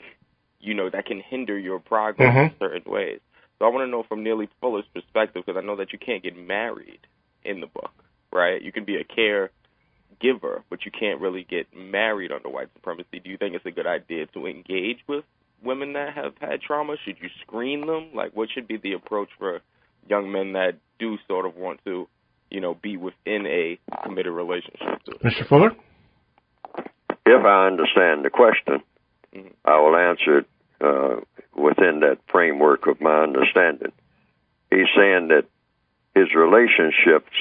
F: that can hinder your progress in certain ways. So I want to know from Neely Fuller's perspective, because I know that you can't get married in the book, right? You can be a caregiver, but you can't really get married under white supremacy. Do you think it's a good idea to engage with women that have had trauma? Should you screen them? Like, what should be the approach for young men that do sort of want to, be within a committed relationship?
E: Mr. Fuller?
D: If I understand the question, I will answer it within that framework of my understanding. He's saying that his relationships,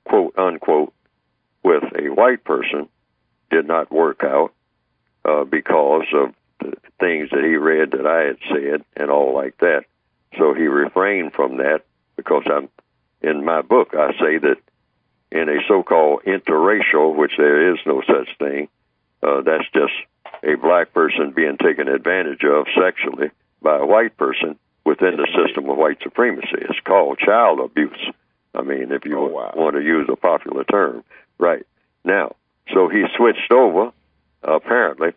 D: quote unquote, with a white person did not work out because of the things that he read that I had said and all like that. So he refrained from that because in my book I say that in a so-called interracial, which there is no such thing, that's just a black person being taken advantage of sexually by a white person within the system of white supremacy. It's called child abuse. If you want to use a popular term. Right. Now, so he switched over, apparently,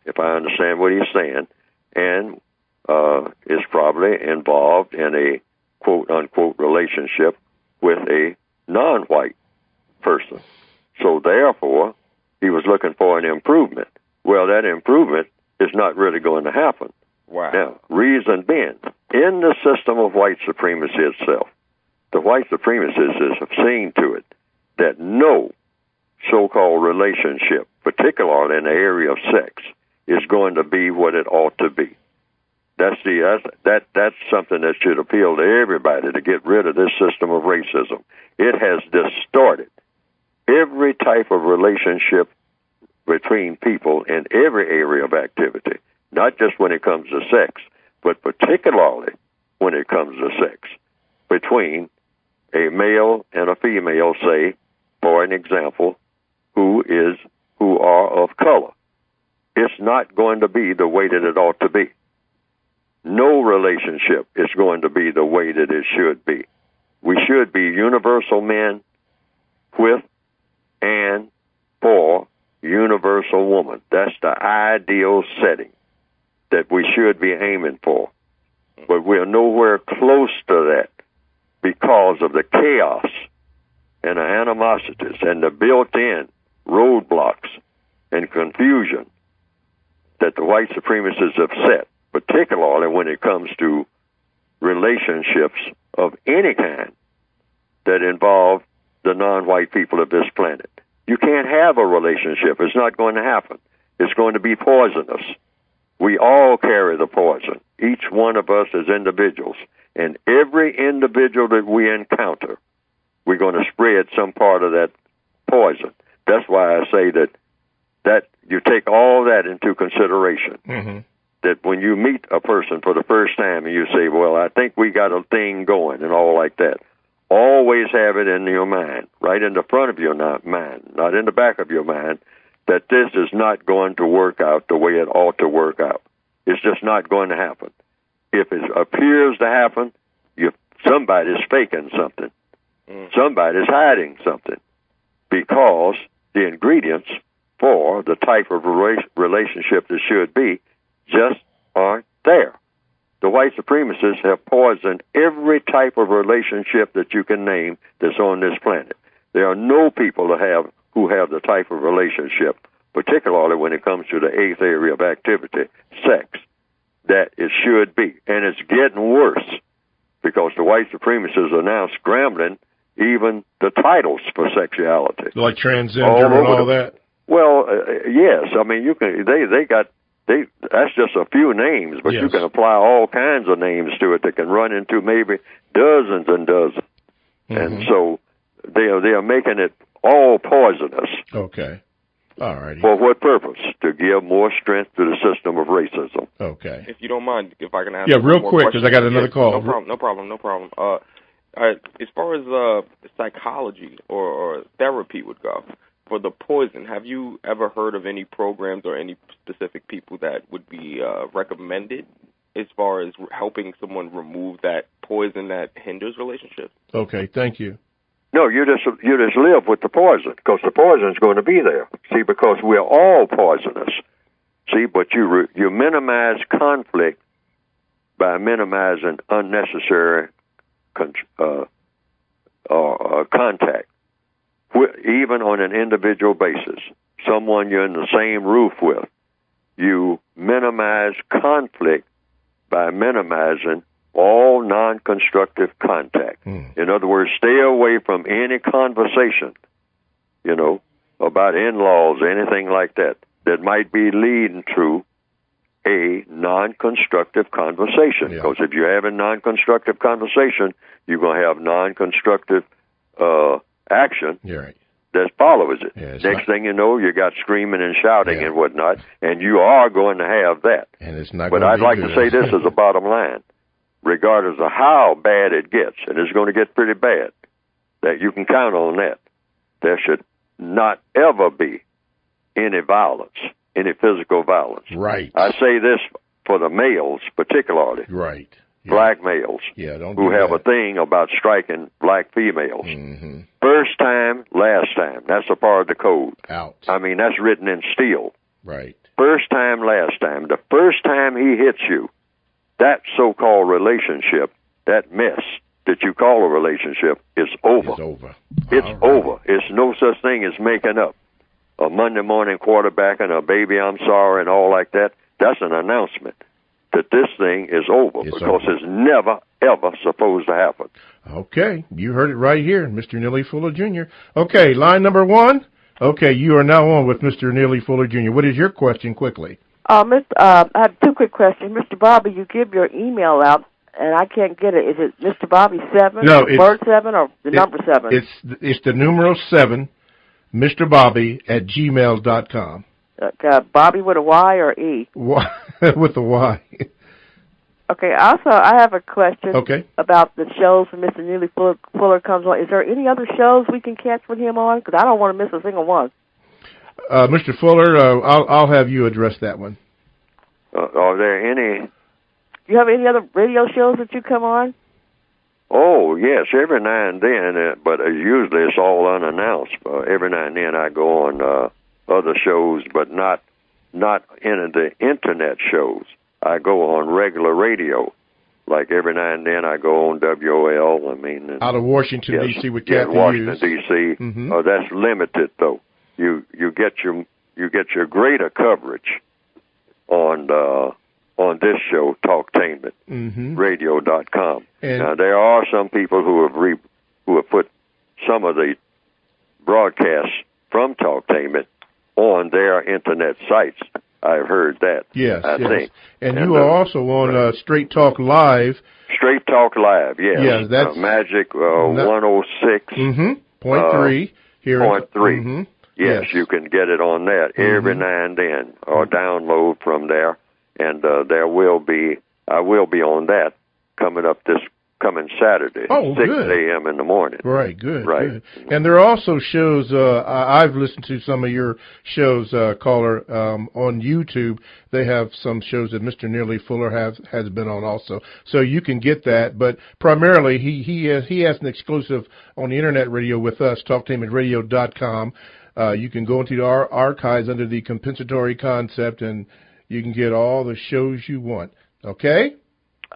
D: if I understand what he's saying, and is probably involved in a quote-unquote relationship with a non-white person. So therefore, he was looking for an improvement. Well, that improvement is not really going to happen.
F: Wow.
D: Now, reason being, in the system of white supremacy itself, the white supremacists have seen to it that no so-called relationship, particularly in the area of sex, is going to be what it ought to be. That's something that should appeal to everybody to get rid of this system of racism. It has distorted every type of relationship between people in every area of activity, not just when it comes to sex, but particularly when it comes to sex, between a male and a female, say, for an example, who are of color. It's not going to be the way that it ought to be. No relationship is going to be the way that it should be. We should be universal men with and for universal woman. That's the ideal setting that we should be aiming for. But we're nowhere close to that because of the chaos and the animosities and the built-in roadblocks and confusion that the white supremacists have set, particularly when it comes to relationships of any kind that involve the non-white people of this planet. You can't have a relationship. It's not going to happen. It's going to be poisonous. We all carry the poison, each one of us as individuals. And every individual that we encounter, we're going to spread some part of that poison. That's why I say that you take all that into consideration.
E: Mm-hmm.
D: That when you meet a person for the first time and you say, well, I think we got a thing going and all like that, always have it in your mind, right in the front of your mind, not in the back of your mind, that this is not going to work out the way it ought to work out. It's just not going to happen. If it appears to happen, somebody's faking something. Somebody's hiding something, because the ingredients for the type of relationship that should be just aren't there. The white supremacists have poisoned every type of relationship that you can name that's on this planet. There are no people who have the type of relationship, particularly when it comes to the eighth area of activity, sex, that it should be. And it's getting worse, because the white supremacists are now scrambling even the titles for sexuality.
E: Like transgender and all that?
D: Well, yes. I mean, you can. That's just a few names, but you can apply all kinds of names to it that can run into maybe dozens and dozens. Mm-hmm. And so they are making it all poisonous.
E: Okay. All righty.
D: For what purpose? To give more strength to the system of racism.
E: Okay.
F: If you don't mind, if I can ask
E: real quick, because I got another call.
F: No problem. As far as psychology or therapy would go, for the poison, have you ever heard of any programs or any specific people that would be recommended as far as helping someone remove that poison that hinders relationships?
E: Okay, thank you.
D: No, you just live with the poison, because the poison is going to be there. See, because we're all poisonous. See, but you minimize conflict by minimizing unnecessary contact, even on an individual basis. Someone you're in the same roof with, you minimize conflict by minimizing all non-constructive contact. In other words, stay away from any conversation, about in-laws or anything like that might be leading to a non-constructive conversation. Because if you're having non-constructive conversation, you're going to have non-constructive action that follows it. Next thing you know, you got screaming and shouting and whatnot, and you are going to have that.
E: And it's not.
D: But I'd like to say this as a bottom line. Regardless of how bad it gets, and it's going to get pretty bad, that you can count on that. There should not ever be any violence, any physical violence.
E: Right.
D: I say this for the males particularly.
E: Right. Yeah.
D: Black males who have a thing about striking black females. Mm-hmm. First time, last time. That's a part of the code.
E: Out.
D: I mean, that's written in steel.
E: Right.
D: First time, last time. The first time he hits you, that so-called relationship, that mess that you call a relationship, is over.
E: It's over.
D: It's over. It's no such thing as making up. A Monday morning quarterbacking, a baby I'm sorry, and all like that, that's an announcement that this thing is over, because it's never, ever supposed to happen.
E: Okay. You heard it right here, Mr. Neely Fuller Jr. Okay, line number 1. Okay, you are now on with Mr. Neely Fuller Jr. What is your question, quickly?
B: I have two quick questions. Mr. Bobby, you give your email out, and I can't get it. Is it Mr. Bobby 7,
E: no,
B: or Bird 7, or the number 7?
E: It's the numeral 7, Mr. Bobby at gmail.com.
B: Bobby with a Y or E?
E: With a Y.
B: Okay, also, I have a question
E: about
B: the shows when Mr. Neely Fuller comes on. Is there any other shows we can catch with him on? Because I don't want to miss a single one.
E: Mr. Fuller, I'll have you address that one.
D: Are there any?
B: Do you have any other radio shows that you come on?
D: Oh, yes, every now and then, but usually it's all unannounced. Every now and then I go on other shows, but not in the Internet shows. I go on regular radio. Like every now and then I go on WOL.
E: Out of Washington, D.C. with Kathy
D: Washington,
E: Hughes.
D: D.C. That's limited, though. You get you get your greater coverage on this show, Talktainment, radio.com. Now, there are some people who have put some of the broadcasts from Talktainment on their internet sites. I've heard that.
E: Yes,
D: I think.
E: And you are also on Straight Talk Live.
D: Straight Talk Live, yes.
E: Yes, that's
D: Magic 106.3
E: here.
D: 0.3. Yes, you can get it on that every now and then, or download from there. And I will be on that coming Saturday, 6 a.m. in the morning.
E: Right, good.
D: Right.
E: Good. And there are also shows, I've listened to some of your shows, caller, on YouTube. They have some shows that Mr. Neely Fuller has been on also. So you can get that, but primarily he has an exclusive on the internet radio with us, talktainmentradio.com. You can go into our archives under the compensatory concept, and you can get all the shows you want. Okay?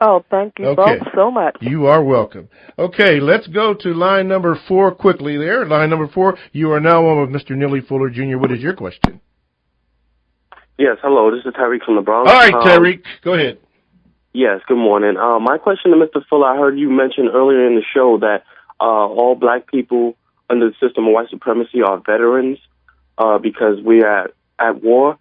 B: Oh, thank you both so much.
E: You are welcome. Okay, let's go to line number 4 quickly there. Line number 4, you are now on with Mr. Neely Fuller, Jr. What is your question?
G: Yes, hello. This is Tyreek from the Bronx.
E: All right, Tyreek, go ahead.
G: Yes, good morning. My question to Mr. Fuller, I heard you mention earlier in the show that all black people under the system of white supremacy are veterans because we are at war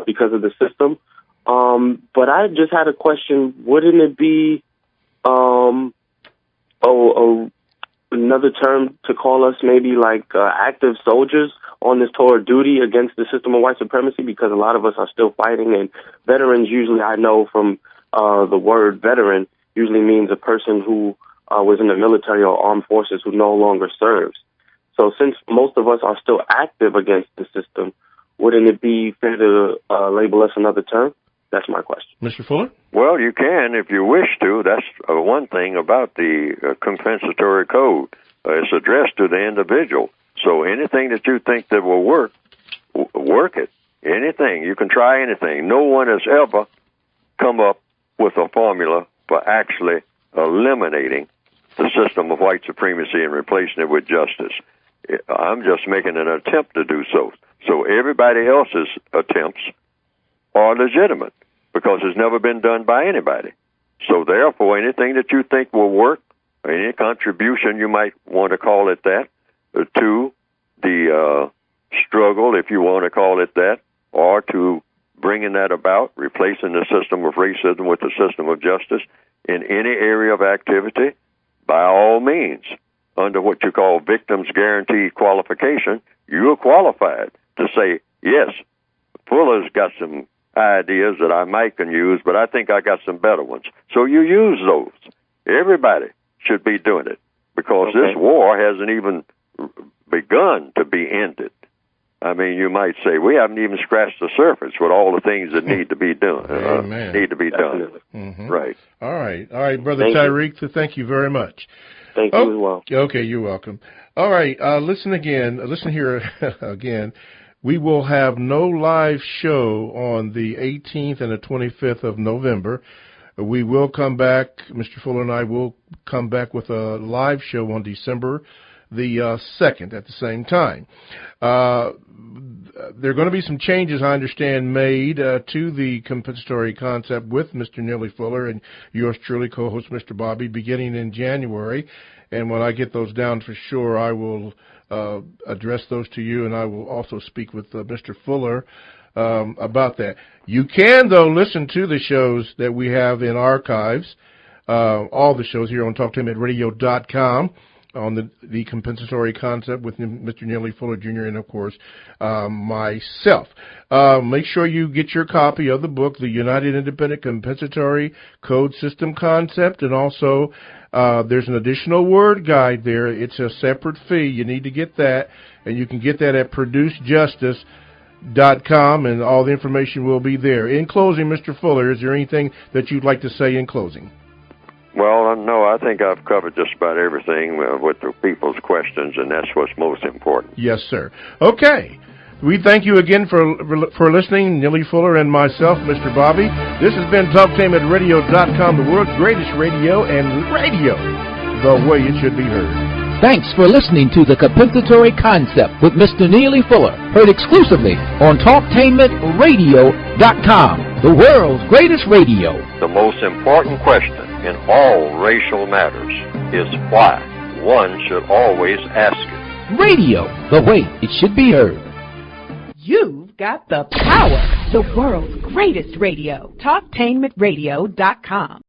G: because of the system. But I just had a question. Wouldn't it be another term to call us maybe like active soldiers on this tour of duty against the system of white supremacy? Because a lot of us are still fighting, and veterans usually, I know from the word veteran, usually means a person who was in the military or armed forces who no longer serves. So since most of us are still active against the system, wouldn't it be fair to label us another term? That's my question.
E: Mr. Fuller?
D: Well, you can if you wish to. That's one thing about the compensatory code. It's addressed to the individual. So anything that you think that will work it. Anything. You can try anything. No one has ever come up with a formula for actually eliminating the system of white supremacy and replacing it with justice. I'm just making an attempt to do so. So everybody else's attempts are legitimate because it's never been done by anybody. So therefore, anything that you think will work, or any contribution, you might want to call it that, to the struggle, if you want to call it that, or to bringing that about, replacing the system of racism with the system of justice in any area of activity, by all means, under what you call victims guaranteed qualification, you are qualified to say, yes, Fuller's got some ideas that I might can use, but I think I got some better ones. So you use those. Everybody should be doing it because this war hasn't even begun to be ended. I mean, you might say we haven't even scratched the surface with all the things that need to be done. Need to be done.
E: Mm-hmm.
D: Right.
E: All right, Brother Tyreek. Thank you very much.
G: Thank you as well.
E: Okay, you're welcome. All right, listen here again. We will have no live show on the 18th and the 25th of November. We will come back, Mr. Fuller and I will come back with a live show on December the 2nd at the same time. There are going to be some changes, I understand, made to the compensatory concept with Mr. Neely Fuller and yours truly, co-host Mr. Bobby, beginning in January. And when I get those down for sure, I will address those to you, and I will also speak with Mr. Fuller about that. You can, though, listen to the shows that we have in archives, all the shows here on TalkTimeAtRadio.com, on the compensatory concept with Mr. Neely Fuller Jr. and, of course, myself. Make sure you get your copy of the book, The United Independent Compensatory Code System Concept, and also there's an additional word guide there. It's a separate fee. You need to get that, and you can get that at ProduceJustice.com, and all the information will be there. In closing, Mr. Fuller, is there anything that you'd like to say in closing?
D: Well, no, I think I've covered just about everything with the people's questions, and that's what's most important.
E: Yes, sir. Okay. We thank you again for listening, Neely Fuller and myself, Mr. Bobby. This has been TalkTimeAtRadio.com, the world's greatest radio, and radio the way it should be heard.
H: Thanks for listening to The Compensatory Concept with Mr. Neely Fuller, heard exclusively on TalkTainmentRadio.com, the world's greatest radio.
D: The most important question in all racial matters is why. One should always ask it.
H: Radio, the way it should be heard.
A: You've got the power. The world's greatest radio. TalkTainmentRadio.com.